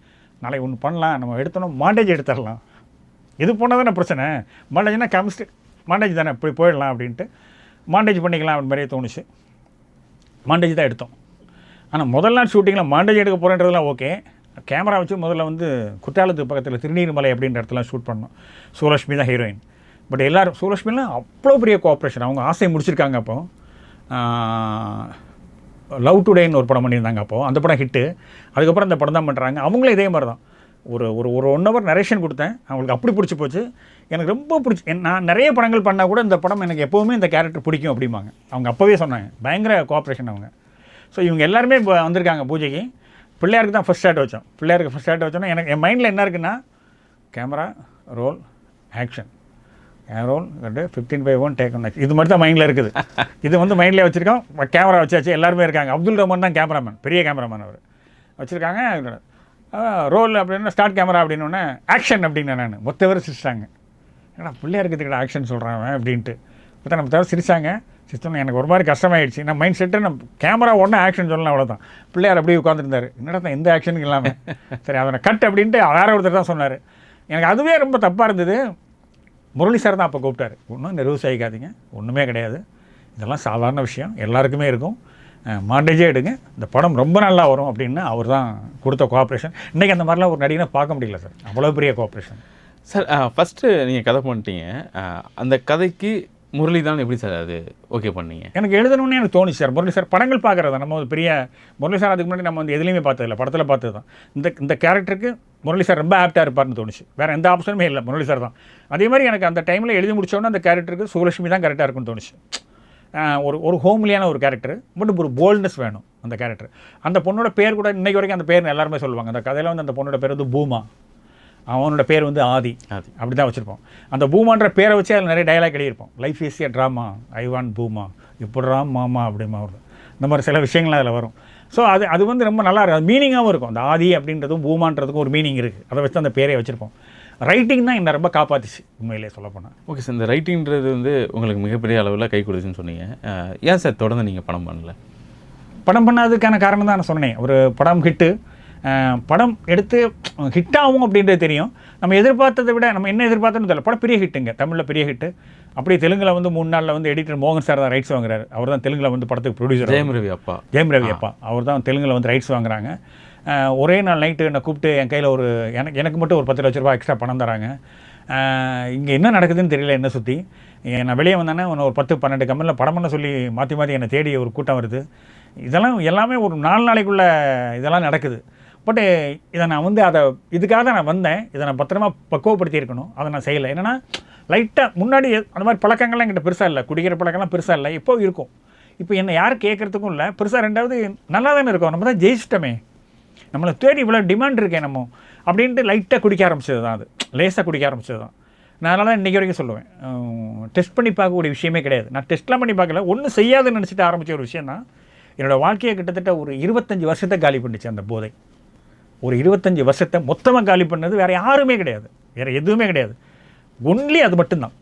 நாளைக்கு ஒன்று பண்ணலாம், நம்ம எடுத்தோம் மாண்டேஜ் எடுத்துடலாம். இது போனால் தானே பிரச்சனை, மாண்டேஜ்னா கெமிஸ்ட்ரி மாண்டேஜ் தானே, இப்படி போயிடலாம் அப்படின்ட்டு மாண்டேஜ் பண்ணிக்கலாம் அப்படி மாதிரியே தோணுச்சு. மாண்டேஜ் தான் எடுத்தோம். ஆனால் முதல் நாள் ஷூட்டிங்கில் மாண்டேஜ் எடுக்க போகிறேன்றதுலாம் ஓகே. கேமரா வச்சு முதல்ல குற்றாலத்துக்கு பக்கத்தில் திருநீர்மலை அப்படின்ற இடத்துல ஷூட் பண்ணோம். சுலக்ஷ்மி தான் ஹீரோயின். பட் எல்லோரும் சுலக்ஷ்மிலாம் அவ்வளோ பெரிய கோஆப்ரேஷன், அவங்க ஆசையை முடிச்சிருக்காங்க. அப்போ லவ் டுடேன்னு ஒரு படம் பண்ணியிருந்தாங்க, அப்போது அந்த படம் ஹிட்டு. அதுக்கப்புறம் அந்த படம் தான் பண்ணுறாங்க. அவங்களும் இதே மாதிரி தான் ஒரு 1 ஹவர் நரேஷன் கொடுத்தேன், அவங்களுக்கு அப்படி பிடிச்சி போச்சு. எனக்கு ரொம்ப பிடிச்சி, நான் நிறைய படங்கள் பண்ணால் கூட இந்த படம் எனக்கு எப்போவுமே இந்த கேரக்டர் பிடிக்கும் அப்படிம்பாங்க. அவங்க அப்போவே சொன்னாங்க, பயங்கர கோஆப்ரேஷன் அவங்க. ஸோ இவங்க எல்லாருமே இப்போ வந்திருக்காங்க பூஜைக்கு. பிள்ளையாருக்கு தான் ஃபஸ்ட் ஷாட் வச்சோம். பிள்ளையாருக்கு ஃபஸ்ட் ஷாட் வச்சோன்னா எனக்கு என் மைண்டில் என்ன இருக்குன்னா, camera, roll, action, roll, 15:1, take one, இது மட்டும் தான் மைண்டில் இருக்குது. இது மைண்டில் வச்சுருக்கோம். கேமரா வச்சாச்சு, எல்லாருமே இருக்காங்க. அப்துல் ரஹ்மான் தான் கேமராமேன், பெரிய கேமராமேன் அவர் வச்சுருக்காங்க. ரோல் அப்படின்னா ஸ்டார்ட் கேமரா அப்படின்னோடனே ஆக்ஷன் அப்படின்னு நான் மொத்த பேர் சிரிச்சிட்டாங்க. ஏன்னா பிள்ளையாருக்கு ஆக்ஷன் சொல்கிறாங்க அப்படின்ட்டு பார்த்தா நம்ம தவிர சிரிச்சாங்க. சிரிச்சோன்னா எனக்கு ஒரு மாதிரி கஷ்டமாயிடுச்சு. நான் மைண்ட் செட்டு நம்ம கேமரா ஒன்றா ஆக்ஷன் சொல்லலாம், அவ்வளோதான். பிள்ளையார் அப்படியே உட்காந்துருந்தார், என்னடா தான் எந்த ஆக்ஷனுக்கு இல்லாமல். சரி அவனை கட் அப்படின்ட்டு வேற ஒருத்தர் தான் சொன்னார். எனக்கு அதுவே ரொம்ப தப்பாக இருந்தது. முரளி சார் தான் அப்போ கூப்பிட்டாரு, ஒன்றும் நெர்வஸ் ஆகிக்காதீங்க, ஒன்றுமே கிடையாது, இதெல்லாம் சாதாரண விஷயம், எல்லாருக்குமே இருக்கும், மாண்டேஜே எடுங்க, இந்த படம் ரொம்ப நல்லா வரும் அப்படின்னு அவர் தான் கொடுத்த கோஆப்ரேஷன். இன்றைக்கி அந்த மாதிரிலாம் ஒரு நடிகனை பார்க்க முடியல சார், அவ்வளோ பெரிய கோஆப்ரேஷன். சார் ஃபஸ்ட்டு நீங்கள் கதை பண்ணிட்டீங்க, அந்த கதைக்கு முரளி தான் எப்படி சார் அது ஓகே பண்ணீங்க? எனக்கு எழுதணும்னு எனக்கு தோணுச்சு சார். முரளி சார் படங்கள் பார்க்குறது நம்ம ஒரு பெரிய முரளி சார் அதுக்கு முன்னாடி நம்ம எதுலேயுமே பார்த்ததில்ல, படத்தில் பார்த்தது தான். இந்த கேரக்டருக்கு முரளி சார் ரொம்ப ஆப்டாக இருப்பார்னு தோணுச்சு, வேறு எந்த ஆப்ஷனுமே இல்லை, முரளி சார் தான். அதே மாதிரி எனக்கு அந்த டைமில் எழுதி முடிச்சோன்னா அந்த கேரக்டருக்கு சுலக்ஷ்மி தான் கரெக்டாக இருக்குன்னு தோணுச்சு. ஒரு ஹோம்லியான ஒரு கேரக்டர், பட் ஒரு போல்ட்னஸ் வேணும் அந்த கேரக்டர். அந்த பொண்ணோட பேர் கூட இன்றைக்கு வரைக்கும் அந்த பேர் எல்லாருமே சொல்லுவாங்க. அந்த கதையில் வந்து அந்த பொண்ணோட பேர் வந்து பூமா, அவனோட பேர் வந்து ஆதி, அப்படி தான் வச்சுருப்போம். அந்த பூமான்ற பேரை வச்சு அதில் நிறைய டைலாக் எழுதியிருப்போம். Life is a drama, I want பூமா, இப்படிரா மாமா அப்படிமா வரும். இந்த மாதிரி சில விஷயங்கள் அதில் வரும். ஸோ அது வந்து ரொம்ப நல்லா இருக்கும், அது மீனிங்காகவும் இருக்கும். அந்த ஆதி அப்படின்றதும் பூமான்றதுக்கும் ஒரு மீனிங் இருக்குது. அதை வச்சு அந்த பேரை வச்சுருப்போம். ரைட்டிங் தான் என்ன ரொம்ப காப்பாற்றிச்சு உண்மையிலே சொல்லப்போனால். ஓகே சார், இந்த ரைட்டிங்கிறது வந்து உங்களுக்கு மிகப்பெரிய அளவில் கை கொடுத்துன்னு சொன்னீங்க. ஏன் சார் தொடர்ந்து நீங்கள் படம் பண்ணல? படம் பண்ணாததுக்கான காரணம் தான் நான் சொன்னேன். ஒரு படம் ஹிட்டு, படம் எடுத்து ஹிட் ஆகும் அப்படின்றது தெரியும். நம்ம எதிர்பார்த்ததை விட நம்ம என்ன எதிர்பார்த்தோன்னு தெரியல. படம் பெரிய ஹிட்டுங்க, தமிழில் பெரிய ஹிட்டு. அப்படியே தெலுங்கில் வந்து 3 நாளில் வந்து எடிட்டர் மோகன் சார் தான் ரைட்ஸ் வாங்குறாரு. அவர் தான் தெலுங்கில் வந்து படத்துக்கு ப்ரொடியூசர். ஜெயம் ரவி அப்பா அவர் தான் தெலுங்கில் வந்து ரைட்ஸ் வாங்குறாங்க. ஒரே நாள் நைட்டு என்னை கூப்பிட்டு என் கையில் எனக்கு மட்டும் ஒரு 10 லட்ச ரூபா எக்ஸ்ட்ரா பணம் தராங்க. இங்கே என்ன நடக்குதுன்னு தெரியல என்ன சுற்றி. நான் வெளியே வந்தேன்னா ஒரு 10-12 கம்பெனியில் படம் பண்ண சொல்லி மாற்றி மாற்றி என்னை தேடி ஒரு கூட்டம் வருது. இதெல்லாம் எல்லாமே ஒரு 4 நாளைக்குள்ளே இதெல்லாம் நடக்குது. பட்டு இதை நான் வந்து இதுக்காக தான் நான் வந்தேன். இதை நான் பத்திரமா பக்குவப்படுத்தியிருக்கணும். அதை நான் செய்யலை. என்னென்னா லைட்டாக முன்னாடி அந்த மாதிரி பழக்கங்கள்லாம் என்கிட்ட பெருசாக இல்லை, குடிக்கிற பழக்கம்லாம் பெருசாக இல்லை. இப்போ இருக்கும். இப்போ என்னை யாரும் கேட்குறதுக்கும் இல்லை பெருசாக. ரெண்டாவது நல்லா தானே இருக்கும், நம்ம தான் ஜெயிச்சிட்டோமே, நம்மளை தேடி இவ்வளோ டிமாண்ட் இருக்கேன் நம்ம அப்படின்ட்டு லைட்டாக குடிக்க ஆரம்பிச்சது தான். அது லேசாக குடிக்க ஆரம்பிச்சது தான். நான் அதனால தான் இன்றைக்கி வரைக்கும் சொல்லுவேன், டெஸ்ட் பண்ணி பார்க்கக்கூடிய விஷயமே கிடையாது. நான் டெஸ்ட்லாம் பண்ணி பார்க்கல, ஒன்றும் செய்யாதுன்னு நினச்சிட்டு ஆரம்பித்த ஒரு விஷயம் தான் என்னோடய வாழ்க்கையை கிட்டத்தட்ட ஒரு 25 வருஷத்தை காலி பண்ணிச்சு அந்த போதை. ஒரு 25 வருஷத்தை மொத்தமாக காலி பண்ணது வேறு யாருமே கிடையாது, வேறு எதுவுமே கிடையாது. ஒன்லி அது மட்டும்தான்.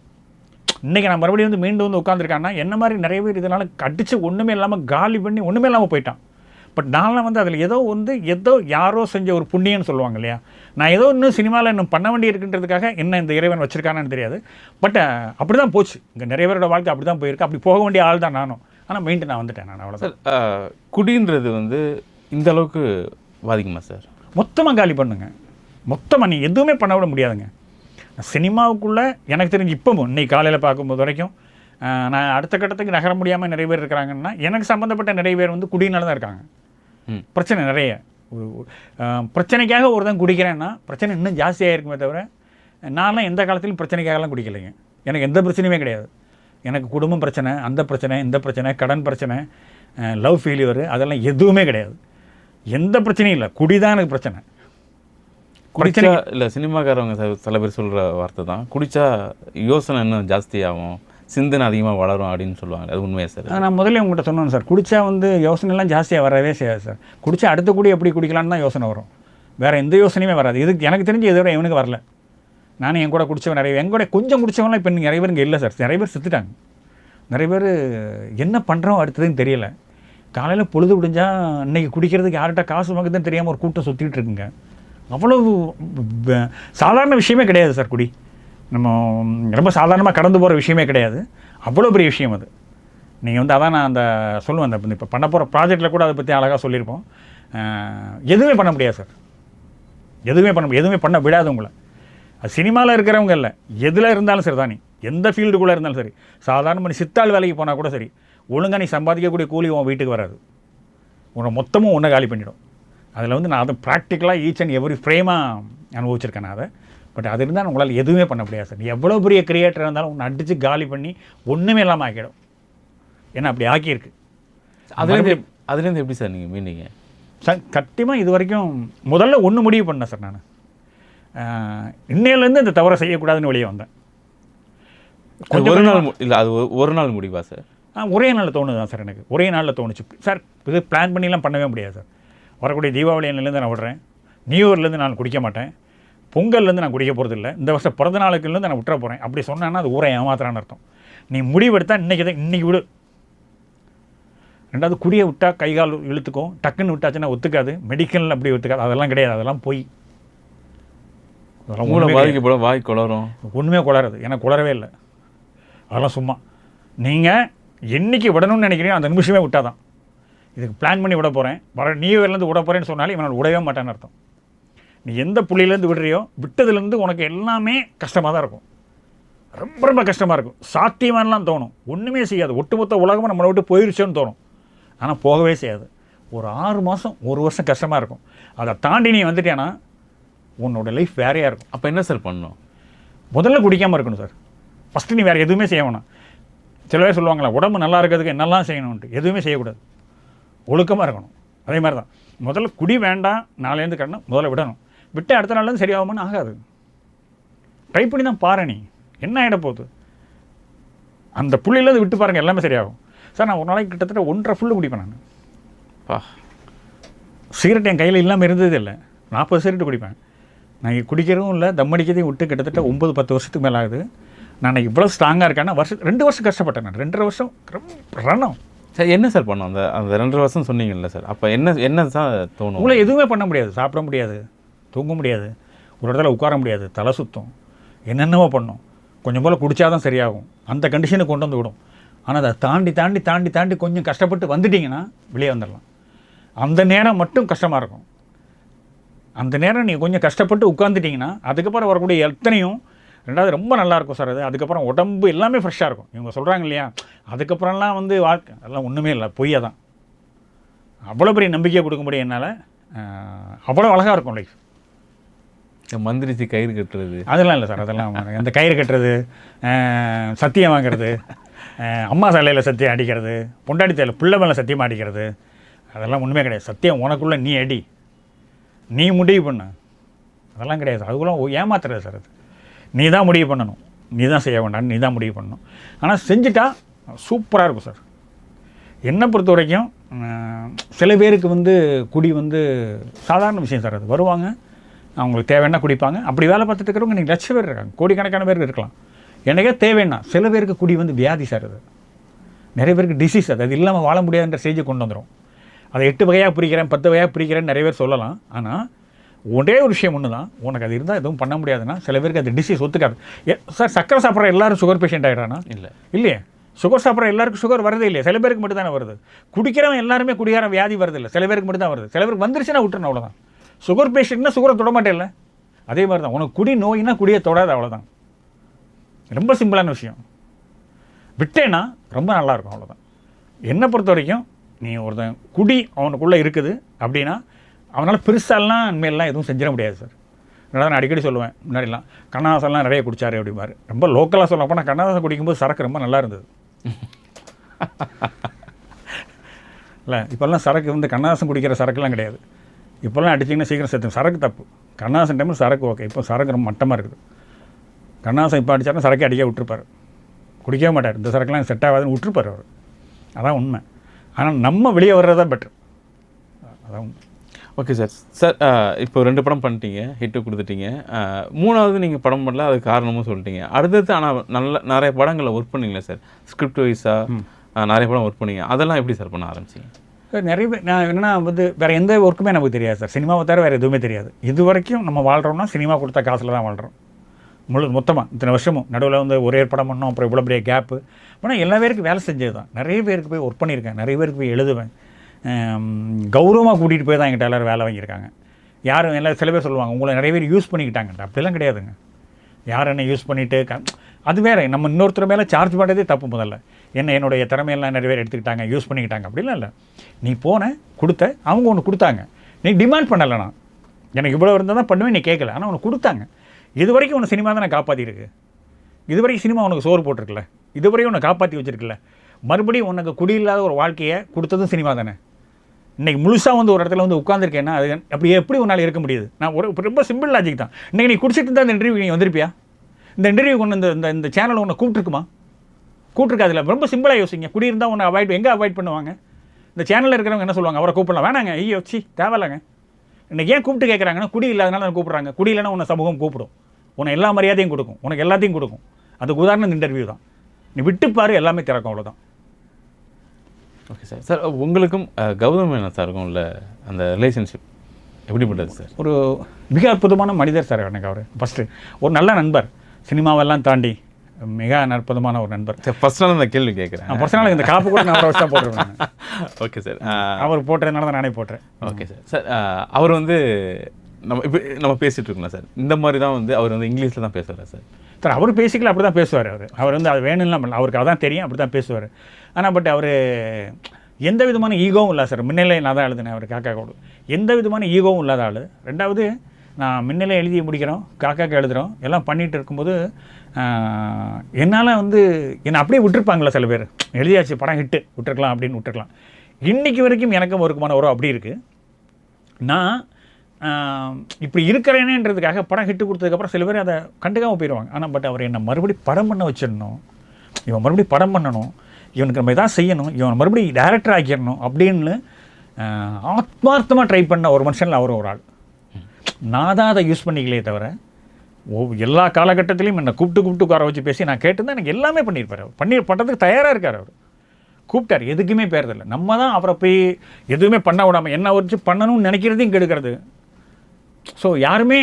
இன்றைக்கி நான் மறுபடியும் வந்து மீண்டும் வந்து உட்காந்துருக்காங்கன்னா என்ன மாதிரி நிறைய பேர் இதனால் கடிச்சு ஒன்றுமே இல்லாமல் காலி பண்ணி ஒன்றுமே இல்லாமல் போயிட்டான். பட் நான்லாம் வந்து அதில் ஏதோ யாரோ செஞ்ச ஒரு புண்ணியன்னு சொல்லுவாங்க இல்லையா, நான் ஏதோ இன்னும் சினிமாவில் இன்னும் பண்ண வேண்டி இருக்குன்றதுக்காக என்ன இந்த இறைவன் வச்சுருக்கானு தெரியாது. பட் அப்படி தான் போச்சு. இங்கே நிறைய பேரோட வாழ்க்கை அப்படி தான் போயிருக்கு. அப்படி போக வேண்டிய ஆள் தான் நானும். ஆனால் மெயின்டைன் நான் வந்துட்டேன். நான் அவ்வளோ சார், குடின்றது வந்து இந்த அளவுக்கு பாதிக்குமா சார்? மொத்தமாக காலி பண்ணுங்க, மொத்தமாக நீ எதுவுமே பண்ண விட முடியாதுங்க. சினிமாவுக்குள்ளே எனக்கு தெரிஞ்சு இப்போவும் இன்னைக்கு காலையில் பார்க்கும்போது வரைக்கும் நான் அடுத்த கட்டத்துக்கு நகர முடியாமல் நிறைய பேர் இருக்கிறாங்கன்னா எனக்கு சம்மந்தப்பட்ட நிறைய பேர் வந்து குடியினால தான் இருக்காங்க. பிரச்சனை நிறைய, பிரச்சனைக்காக ஒரு தான் குடிக்கிறேன்னா பிரச்சனை இன்னும் ஜாஸ்தியாக இருக்குமே தவிர நான்லாம் எந்த காலத்திலும் பிரச்சனைக்காகலாம் குடிக்கலைங்க. எனக்கு எந்த பிரச்சனையுமே கிடையாது. எனக்கு குடும்பம் பிரச்சனை, அந்த பிரச்சனை, இந்த பிரச்சனை, கடன் பிரச்சனை, லவ் ஃபெயிலியர், அதெல்லாம் எதுவுமே கிடையாது. எந்த பிரச்சனையும் இல்லை, குடி தான் எனக்கு பிரச்சனை. குடிச்சா இல்லை, சினிமாக்காரவங்க சில பேர் சொல்கிற வார்த்தை தான், குடித்தா யோசனை இன்னும் ஜாஸ்தியாகும், சிந்தனை அதிகமாக வளரும் அப்படின்னு சொல்லுவாங்க. அது உண்மையா சார்? நான் முதல்ல உங்கள்கிட்ட சொன்னேன் சார், குடித்தா வந்து யோசனைலாம் ஜாஸ்தியாக வரவே செய்யாது சார். குடித்தா அடுத்த கூடி எப்படி குடிக்கலான்னு தான் யோசனை வரும், வேறு எந்த யோசனையுமே வராது. இதுக்கு எனக்கு தெரிஞ்சு எதுவரை இவனுக்கு வரல. நானும் என் கூட குடித்தவன் நிறைய, என் கூட கொஞ்சம் குடித்தவங்களாம் இப்போ நிறைய பேர் இங்கே இல்லை சார். நிறைய பேர் செத்துட்டாங்க. நிறைய பேர் என்ன பண்ணுறோம் அடுத்ததுன்னு தெரியல. காலையில் பொழுது விடிஞ்சால் இன்றைக்கி குடிக்கிறதுக்கு யார்கிட்ட காசு வாங்குதுன்னு தெரியாமல் ஒரு கூட்டம் சுற்றிட்டு இருக்குங்க. அவ்வளவு சாதாரண விஷயமே கிடையாது சார் குடி. நம்ம ரொம்ப சாதாரணமாக கடந்து போகிற விஷயமே கிடையாது, அவ்வளோ பெரிய விஷயம் அது. நீங்கள் வந்து அதான் நான் அந்த சொல்லுவேன், அந்த இப்போ பண்ண போகிற ப்ராஜெக்டில் கூட அதை பற்றி அழகாக சொல்லியிருப்போம். எதுவுமே பண்ண முடியாது சார், எதுவுமே பண்ண விடாது உங்களை. அது சினிமாவில் இருக்கிறவங்க இல்லை, எதில் இருந்தாலும் சரி தான், நீ எந்த ஃபீல்டுக்குள்ளே இருந்தாலும் சரி, சாதாரண பண்ணி சித்தாள் வேலைக்கு போனால் கூட சரி, ஒழுங்காக நீ சம்பாதிக்கக்கூடிய கூலி உன் வீட்டுக்கு வராது, உன்னை மொத்தமும் ஒன்றை காலி பண்ணிடும். அதில் வந்து நான் அதை ப்ராக்டிக்கலாக ஈச் அண்ட் எவ்ரி ஃப்ரேமாக அனுபவிச்சிருக்கேன் நான் அதை. பட் அது இருந்தால் உங்களால் எதுவுமே பண்ண முடியாது சார். நீ எவ்வளோ பெரிய கிரியேட்டர் இருந்தாலும் உன்னை அடித்து காலி பண்ணி ஒன்றுமே இல்லாமல் ஆக்கிடும். ஏன்னா அப்படி ஆக்கியிருக்கு. அதுலேருந்து எப்படி சார் நீங்கள் மீனிங்க? சார் சத்தியமாக இது வரைக்கும் முதல்ல ஒன்று முடிவு பண்ணேன் சார். நான் இன்னையிலேருந்து இந்த தவறை செய்யக்கூடாதுன்னு வெளியே வந்தேன். ஒரு நாள் இல்லை, அது ஒரு நாள் முடிவா சார்? ஒரே நாளில் தோணுது தான் சார். எனக்கு ஒரே நாளில் தோணுச்சு சார். இது பிளான் பண்ணிலாம் பண்ணவே முடியாது சார். வரக்கூடிய தீபாவளி அன்னிலேருந்து நான் விடுறேன், நியூ இயர்லேருந்து நான் குடிக்க மாட்டேன், பொங்கல்லேருந்து நான் குடிக்க போகிறது இல்லை, இந்த வருஷம் பிறந்த நாளுக்குலேருந்து நான் விட்டுற போகிறேன். அப்படி சொன்னேன்னா அது ஊரை ஏமாத்துறான்னு அர்த்தம். நீ முடிவெடுத்தால் இன்றைக்கி விடு. ரெண்டாவது குடியை விட்டால் கைகால் இழுத்துக்கும், டக்குன்னு விட்டாச்சுன்னா ஒத்துக்காது, மெடிக்கலில் அப்படி ஒத்துக்காது, அதெல்லாம் கிடையாது. அதெல்லாம் போய் அதெல்லாம் பாதிக்கப்பட வாய் குளரும், ஒன்றுமே குளறது. எனக்கு குளரவே இல்லை, அதெல்லாம் சும்மா. நீங்கள் என்றைக்கு விடணும்னு நினைக்கிறீங்க அந்த நிமிஷமே விட்டால் தான். இதுக்கு பிளான் பண்ணி விட போகிறேன், வர நியூ இயர்லேருந்து விட போகிறேன்னு சொன்னாலும் இவனால் விடவே மாட்டேன்னு அர்த்தம். நீ எந்த புள்ளியிலேருந்து விடுறியோ விட்டதுலேருந்து உனக்கு எல்லாமே கஷ்டமாக தான் இருக்கும், ரொம்ப ரொம்ப கஷ்டமாக இருக்கும். சாத்தியமானலாம் தோணும், ஒன்றுமே செய்யாது, ஒட்டுமொத்த உலகமாக நம்மளை விட்டு போயிடுச்சோன்னு தோணும். ஆனால் போகவே செய்யாது. ஒரு 6 மாதம் 1 வருஷம் கஷ்டமாக இருக்கும். அதை தாண்டி நீ வந்துட்டேன்னா உன்னோட லைஃப் வேறையாக இருக்கும். அப்போ என்ன சார் பண்ணணும்? முதல்ல குடிக்காமல் இருக்கணும் சார். ஃபஸ்ட்டு நீ வேறு எதுவுமே செய்ய வேணாம். சில பேர் சொல்லுவாங்களா உடம்பு நல்லா இருக்கிறதுக்கு என்னெல்லாம் செய்யணும்ன்ட்டு, எதுவுமே செய்யக்கூடாது, ஒழுக்கமாக இருக்கணும். அதே மாதிரி தான் முதல்ல குடி வேண்டாம், நாளையிலேருந்து கடணும், முதல்ல விடணும். விட்டு அடுத்த நாள்லேருந்து சரியாகுமான்னு ஆகாது. ட்ரை பண்ணி தான் பாரு, நீ என்ன ஆகிட போகுது, அந்த புள்ளியிலேருந்து விட்டு பாருங்கள், எல்லாமே சரியாகும். சார் நான் ஒரு நாளைக்கு கிட்டத்தட்ட 1.5 ஃபுல்லு குடிப்பேன். நான் சிகரெட் என் கையில் இல்லாமல் இருந்தது இல்லை, 40 சிகரெட்டு குடிப்பேன். நான் குடிக்கிறதும் இல்லை, தம் அடிக்கிறதையும் விட்டு கிட்டத்தட்ட 9-10 வருஷத்துக்கு மேலே ஆகுது. நான் இவ்வளோ ஸ்ட்ராங்காக இருக்கேன்னா 2 வருஷம் கஷ்டப்பட்டேன். நான் 2.5 வருஷம் ரணம். சார் என்ன சார் பண்ணோம் அந்த அந்த 2 வருஷம் சொன்னீங்கல்ல சார், அப்போ என்ன சார் தோணும்? உங்களை எதுவுமே பண்ண முடியாது, சாப்பிட முடியாது, தூங்க முடியாது, ஒரு இடத்துல உட்கார முடியாது, தலை சுத்தம், என்னென்னவோ பண்ணும். கொஞ்சம் போல் குடித்தாதான் சரியாகும், அந்த கண்டிஷனுக்கு கொண்டு வந்து விடும். ஆனால் அதை தாண்டி தாண்டி தாண்டி தாண்டி கொஞ்சம் கஷ்டப்பட்டு வந்துட்டிங்கன்னா வெளியே வந்துடலாம். அந்த நேரம் மட்டும் கஷ்டமாக இருக்கும். அந்த நேரம் நீங்கள் கொஞ்சம் கஷ்டப்பட்டு உட்காந்துட்டிங்கன்னா அதுக்கப்புறம் வரக்கூடிய எத்தனையும், ரெண்டாவது ரொம்ப நல்லாயிருக்கும் சார் அது. அதுக்கப்புறம் உடம்பு எல்லாமே ஃப்ரெஷ்ஷாக இருக்கும். இவங்க சொல்கிறாங்க இல்லையா, அதுக்கப்புறம்லாம் வந்து வாழ்க்கை அதெல்லாம் ஒன்றுமே இல்லை, பொய்யா தான். அவ்வளோ பெரிய நம்பிக்கையை கொடுக்க முடியும் என்னால். அவ்வளோ அழகாக இருக்கும் லைஃப். மந்திரிச்சு கயிறு கட்டுறது அதெல்லாம் இல்லை சார், அதெல்லாம் இந்த கயிறு கட்டுறது, சத்தியம் வாங்கிறது, அம்மா தலையில் சத்தியம் அடிக்கிறது, பொண்டாட்டி தலையில் பிள்ளை மேலே சத்தியமாக அடிக்கிறது, அதெல்லாம் ஒன்றுமே கிடையாது. சத்தியம் உனக்குள்ளே நீ அடி, நீ முடிவு பண்ணு, அதெல்லாம் கிடையாது. அதுக்குள்ள ஏமாத்துறது சார். அது நீ தான் முடிவு பண்ணணும், நீ தான் செய்ய வேண்டாம்னு நீ தான் முடிவு பண்ணணும். ஆனால் செஞ்சுட்டா சூப்பராக இருக்கும் சார். என்னை பொறுத்த வரைக்கும் சில பேருக்கு வந்து குடி வந்து சாதாரண விஷயம் சார். அது வருவாங்க, அவங்களுக்கு தேவைன்னா குடிப்பாங்க. அப்படி வேலை பார்த்துட்டு இருக்கிறவங்க நீங்கள் லட்சம் பேர் இருக்காங்க, கோடிக்கணக்கான பேர் இருக்கலாம். எனக்கே தேவைன்னா சில பேருக்கு குடி வந்து வியாதி சார். அது நிறைய பேருக்கு டிசீஸ். அது இல்லாமல் வாழ முடியாதுன்ற ஸ்டேஜை கொண்டு வந்துடும். அதை 8 வகையாக பிரிக்கிறேன், 10 வகையாக பிரிக்கிறேன்னு நிறைய பேர் சொல்லலாம். ஆனால் ஒரே ஒரு விஷயம் ஒன்று தான், உனக்கு அது இருந்தால் எதுவும் பண்ண முடியாதுன்னா சில பேருக்கு அது டிசீஸ் ஒத்துக்காது. சார் சக்கரை சாப்பிட்ற எல்லாரும் சுகர் பேஷண்ட் ஆகிடானா? இல்லை இல்லையே. சுகர் சாப்பிட்ற எல்லாருக்கும் சுகர் வரதே இல்லையா? சில பேருக்கு மட்டும் தானே வருது. குடிக்கிறவன் எல்லாருமே குடிகார வியாதி வருது இல்லை, சில பேருக்கு மட்டும் தான் வருது. சில பேருக்கு வந்துருச்சுன்னா விட்டுறணும், அவ்வளோதான். சுகர் பேஷண்ட்னா சுகரை தொட மாட்டே இல்லை, அதே மாதிரி தான் உனக்கு குடி நோயினா குடியை தொடாது, அவ்வளோதான். ரொம்ப சிம்பிளான விஷயம். விட்டேன்னா ரொம்ப நல்லாயிருக்கும், அவ்வளோதான். என்னை பொறுத்த வரைக்கும் நீ ஒருத்தன் குடி அவனுக்குள்ளே இருக்குது அப்படின்னா அவனால் பெருசாலாம் உண்மையெல்லாம் எதுவும் செஞ்சிட முடியாது சார். அதனால் நான் அடிக்கடி சொல்லுவேன், முன்னாடிலாம் கண்ணதாசன்லாம் நிறைய குடித்தார் அப்படிம்பாரு. ரொம்ப லோக்கலாக சொல்ல போனால் கண்ணதாசன் குடிக்கும்போது சரக்கு ரொம்ப நல்லா இருந்தது இல்லை. இப்போல்லாம் சரக்கு வந்து கண்ணதாசன் குடிக்கிற சரக்குலாம் கிடையாது. இப்போல்லாம் அடிச்சிங்கன்னா சீக்கிரம் செத்து. சரக்கு தப்பு. கண்ணதாசன் டைமில் சரக்கு ஓகே, இப்போ சரக்கு ரொம்ப மட்டமாக இருக்குது. கண்ணதாசன் இப்போ அடித்தாருன்னா சரக்கே அடிக்க விட்டுருப்பார், குடிக்கவே மாட்டார். இந்த சரக்குலாம் செட் ஆகாதுன்னு விட்டுருப்பார் அவர். அதான் உண்மை. ஆனால் நம்ம வெளியே வர்றது தான் பெட்ரு, அதான் உண்மை. Okay sir. சார் இப்போ 2 படம் பண்ணிட்டீங்க, ஹிட்டு கொடுத்துட்டீங்க. 3வது நீங்கள் படம் பண்ணல, அதுக்கு காரணமும் சொல்லிட்டீங்க. அடுத்தது ஆனால் நிறைய படங்களில் ஒர்க் பண்ணிங்களா சார்? ஸ்கிரிப்ட் வைஸாக நிறைய படம் ஒர்க் பண்ணீங்க, அதெல்லாம் எப்படி சார் பண்ண ஆரம்பிச்சிங்க? சார் நிறைய பேர் நான் என்னென்னா வந்து வேறு எந்த ஒர்க்குமே நமக்கு தெரியாது சார். சினிமாவை தவிர வேறு எதுவுமே தெரியாது. இது வரைக்கும் நம்ம வாழ்கிறோம்னா சினிமா கொடுத்த காசில் தான் வாழ்கிறோம். மொத்தமாக இத்தனை வருஷமும் நடுவில் வந்து ஒரே படம் பண்ணோம், அப்புறம் இவ்வளோ பெரிய கேப்பு. ஆனால் எல்லா பேருக்கும் வேலை செஞ்சது தான். நிறைய பேருக்கு போய் ஒர்க் பண்ணியிருக்கேன், நிறைய பேருக்கு போய் எழுதுவேன். கௌரவமாக கூட்டிகிட்டு போய் தான் எங்கிட்ட எல்லோரும் வேலை வாங்கியிருக்காங்க. யாரும் எல்லாம் சில பேர் சொல்லுவாங்க உங்களை நிறைய பேர் யூஸ் பண்ணிக்கிட்டாங்கன்ட்டு. அப்படிலாம் கிடையாதுங்க. யார் என்ன யூஸ் பண்ணிவிட்டு அது வேறு. நம்ம இன்னொருத்தர் மேலே சார்ஜ் பண்ணுறதே தப்பு. முதல்ல என்னுடைய திறமையெல்லாம் நிறைய பேர் எடுத்துக்கிட்டாங்க, யூஸ் பண்ணிக்கிட்டாங்க, அப்படிலாம் இல்லை. நீ போன கொடுத்த, அவங்க ஒன்று கொடுத்தாங்க, நீ டிமாண்ட் பண்ணலை. நான் எனக்கு இவ்வளோ இருந்தால் தான் பண்ணுவேன், நீ கேட்கல, ஆனால் உனக்கு கொடுத்தாங்க. இது வரைக்கும் உன்னை சினிமா தான் நான் காப்பாற்றிருக்கு. இது வரைக்கும் சினிமா உனக்கு சோறு போட்டிருக்குல்ல, இது வரைக்கும் உன்னை காப்பாற்றி வச்சுருக்குல்ல. மறுபடியும் உனக்கு குடியில்லாத ஒரு வாழ்க்கையை கொடுத்ததும் சினிமா தானே. இன்றைக்கி முழுசாக வந்து ஒரு இடத்துல வந்து உட்காந்துருக்கேன்னா அது அப்படி எப்படி உன்னால் இருக்க முடியுது? நான் ரொம்ப சிம்பிள் லாஜிக் தான். இன்றைக்கி நீ குடிச்சிட்டு இருந்தால் இந்த இன்டர்வியூ நீ வந்திருப்பியா? இந்த இன்டர்வியூ கொண்டு இந்த சேனல் உன்னை கூப்பிட்டுருக்குமா? கூப்பிட்டுருக்காதுல. ரொம்ப சிம்பிளாக யோசிங்க. குடி இருந்தால் உன்னை எங்கே அவாய்ட் பண்ணுவாங்க? இந்த சேனலில் இருக்கிறவங்க என்ன சொல்லுவாங்க? அவரை கூப்பிடலாம், வேணாங்க, ஐயோ சி தேவையில்லைங்க. இன்றைக்கி ஏன் கூப்பிட்டு கேட்குறாங்கன்னா குடி இல்லாதனால நான் கூப்பிட்றாங்க. குடி இல்லைன்னா உன்னை சமூகம் கூப்பிடும், உன்னை எல்லா மரியாதையும் கொடுக்கும், உனக்கு எல்லாத்தையும் கொடுக்கும். அதுக்கு உதாரணம் இந்த இன்டர்வியூ தான். நீ விட்டுப்பாரு, எல்லாமே திறக்கும், அவ்வளோதான். Okay sir. சார் உங்களுக்கும் கௌதம் மேனன் சாருக்கும் உள்ள அந்த ரிலேஷன்ஷிப் எப்படிப்பட்டது சார்? ஒரு மிக அற்புதமான மனிதர் சார் எனக்கு. அவர் ஃபஸ்ட்டு ஒரு நல்ல நண்பர், சினிமாவெல்லாம் தாண்டி மிக அற்புதமான ஒரு நண்பர். சார் பர்சனலாக இந்த கேள்வி கேட்குறேன். பர்சனலாக இந்த காப்பு கூட நான் அவரை வச்சு தான் போட்டுருவேன். Okay sir. அவர் போட்டதுனால தான் நானே போட்டுறேன். Okay sir. சார் அவர் வந்து நம்ம பேசிகிட்டு இருக்கோம் சார், இந்த மாதிரி தான் வந்து அவர் வந்து இங்கிலீஷில் தான் பேசுவார் சார். சார் அவர் பேசிக்கல அப்படி தான் பேசுவார். அவர் வந்து அது வேணும்லாம் பண்ணல, அவருக்கு அதான் தெரியும், அப்படி தான் பேசுவார். ஆனால் பட் அவர் எந்த விதமான ஈகோவும் இல்லை சார். முன்னிலை நான் தான் எழுதினேன் அவர் காக்கா கோடு. எந்த விதமான ஈகோவும் இல்லாத ஆள். ரெண்டாவது நான் மின்னலே எழுதி முடிக்கிறோம், காக்காக்கு எழுதுகிறோம், எல்லாம் பண்ணிகிட்டு இருக்கும்போது என்னால் வந்து என்னை அப்படியே விட்டுருப்பாங்களே சில பேர், எழுதியாச்சு படம் ஹிட்டு விட்டுருக்கலாம் அப்படின்னு விட்டுருக்கலாம். இன்றைக்கி வரைக்கும் எனக்கும் ஒருக்குமான உறவு அப்படி இருக்குது. நான் இப்படி இருக்கிறேனேன்றதுக்காக படம் ஹிட்டு கொடுத்ததுக்கப்புறம் சில பேர் அதை கண்டுக்காமல் போயிடுவாங்க. ஆனால் பட் அவர் என்னை மறுபடியும் படம் பண்ண வச்சிடணும், இவன் மறுபடியும் படம் பண்ணணும், இவனுக்கு நம்ம எதாவது செய்யணும், இவன் மறுபடியும் டைரக்டர் ஆக்கிடணும் அப்படின்னு ஆத்மார்த்தமாக ட்ரை பண்ண ஒரு மனுஷனில் அவர் ஒரு ஆள். நான் தான் அதை யூஸ் பண்ணிக்கலையே தவிர எல்லா காலகட்டத்திலையும் என்னை கூப்பிட்டு உட்கார வச்சு பேசி நான் கேட்டுதான் எனக்கு எல்லாமே பண்ணியிருப்பார். அவர் பண்ணுறதுக்கு தயாராக இருக்கார். அவர் கூப்பிட்டார், எதுக்குமே பேரதில்லை. நம்ம தான் அவரை போய் எதுவுமே பண்ண விடாமல் என்ன வச்சு பண்ணணும்னு நினைக்கிறதையும் கெடுக்கிறது. ஸோ யாருமே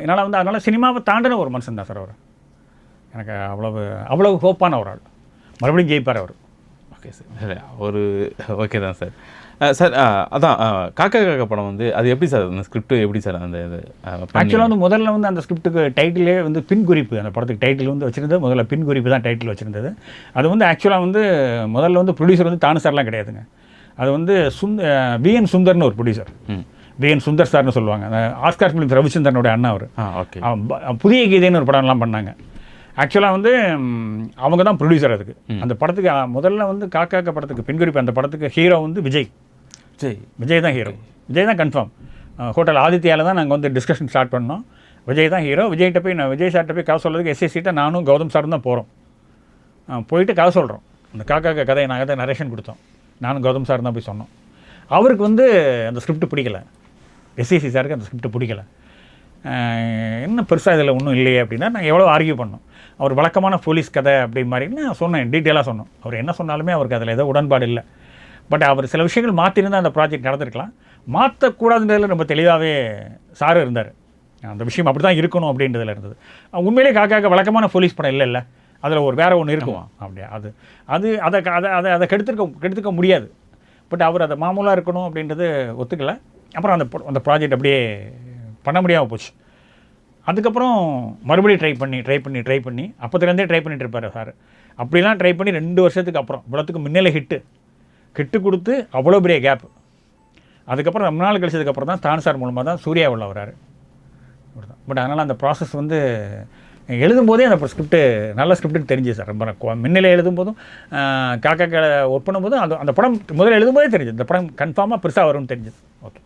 என்னால் வந்து அதனால் சினிமாவை தாண்டின ஒரு மனுஷன் தான் சார் அவர். எனக்கு அவ்வளவு ஹோப்பான ஒரு ஆள். மறுபடியும் ஜெயிப்பார் அவர். ஓகே சார், ஒரு ஓகே தான் சார். சார் அதான் காக்கா காக்கா படம் வந்து அது எப்படி சார் அந்த ஸ்கிரிப்ட் எப்படி சார் அந்த இது ஆக்சுவலாக வந்து முதல்ல வந்து அந்த ஸ்கிரிப்ட்டுக்கு டைட்டிலே வந்து பின் குறிப்பு, அந்த படத்துக்கு டைட்டில் வந்து வச்சுருந்தது முதல்ல பின் குறிப்பு தான் டைட்டில் வச்சுருந்தது. அது வந்து ஆக்சுவலாக வந்து முதல்ல வந்து ப்ரொடியூசர் வந்து தானு சார்லாம் கிடையாதுங்க. அது வந்து விஎன் சுந்தர்னு ஒரு ப்ரொடியூசர், விஎன் சுந்தர் சார்னு சொல்லுவாங்க. ஆஸ்கார் ஃபிலிம்ஸ் ரவிச்சந்திரனுடைய அண்ணா அவர். ஓகே. புதிய கீதைன்னு ஒரு படம்லாம் பண்ணாங்க. ஆக்சுவலாக வந்து அவங்க தான் ப்ரொடியூசர் அதுக்கு. அந்த படத்துக்கு முதல்ல வந்து காக்கா படத்துக்கு பின்குறிப்பு, அந்த படத்துக்கு ஹீரோ வந்து விஜய் தான் ஹீரோ. விஜய் தான் கன்ஃபார்ம். ஹோட்டல் ஆதித்யாவில் தான் நாங்கள் வந்து டிஸ்கஷன் ஸ்டார்ட் பண்ணோம். விஜய் தான் ஹீரோ. விஜய்கிட்ட போய் நான் விஜய் சார்கிட்ட போய் கதை சொல்கிறதுக்கு எஸ்எஸ்சிட்ட நானும் கௌதம் சாரும் தான் போகிறோம். போயிட்டு கதை சொல்கிறோம். அந்த காக்கா கதையை நாங்கள் தான் நரேஷன் கொடுத்தோம். நானும் கௌதம் சார் தான் போய் சொன்னோம். அவருக்கு வந்து அந்த ஸ்கிரிப்ட் பிடிக்கல. எஸ்எஸ்சி சாருக்கு அந்த ஸ்கிரிப்ட் பிடிக்கல. என்ன பெருசாக இதில் ஒன்றும் இல்லையே அப்படின்னா நாங்கள் எவ்வளோ ஆர்கியூ பண்ணோம். அவர் வழக்கமான போலீஸ் கதை அப்படி மாதிரி நான் சொன்னேன், டீட்டெயிலாக சொன்னோம். அவர் என்ன சொன்னாலுமே அவருக்கு அதில் ஏதோ உடன்பாடு இல்லை. பட் அவர் சில விஷயங்கள் மாற்றிருந்தால் அந்த ப்ராஜெக்ட் நடந்திருக்கலாம். மாற்றக்கூடாதுன்றதில் ரொம்ப தெளிவாகவே சார் இருந்தார். அந்த விஷயம் அப்படி தான் இருக்கணும் அப்படின்றதுல இருந்தது. உண்மையிலே காக்காக்க வழக்கமான போலீஸ் படம் இல்லை, அதில் ஒரு வேறு ஒன்று இருக்குமா அப்படியா, அதை கெடுத்துக்க முடியாது. பட் அவர் அதை மாமூலாக இருக்கணும் அப்படின்றது ஒத்துக்கலை. அப்புறம் அந்த ப்ராஜெக்ட் அப்படியே பண்ண முடியாமல் போச்சு. அதுக்கப்புறம் மறுபடியும் ட்ரை பண்ணி அப்போத்துலேருந்தே ட்ரை பண்ணிட்டு இருப்பார் சார். அப்படிலாம் ட்ரை பண்ணி 2 வருஷத்துக்கு அப்புறம் இவ்வளோத்துக்கு முன்னிலை ஹிட்டு கொடுத்து அவ்வளோ பெரிய கேப். அதுக்கப்புறம் ரொம்ப நாள் கழிச்சதுக்கப்புறம் தான் தானு சார் மூலமாக தான் சூர்யா உள்ள வராரு. பட் அதனால் அந்த ப்ராசஸ் வந்து எழுதும்போதே அந்த ஸ்கிரிப்ட்டு நல்ல ஸ்கிரிப்ட்டுன்னு தெரிஞ்சு சார். ரொம்ப முன்னிலை எழுதும்போதும் காக்கா ஒர்க் பண்ணும்போதும் அந்த படம் முதல்ல எழுதும்போதே தெரிஞ்சது இந்த படம் கன்ஃபார்மாக பெருசாக வரும்னு தெரிஞ்சது. ஓகே.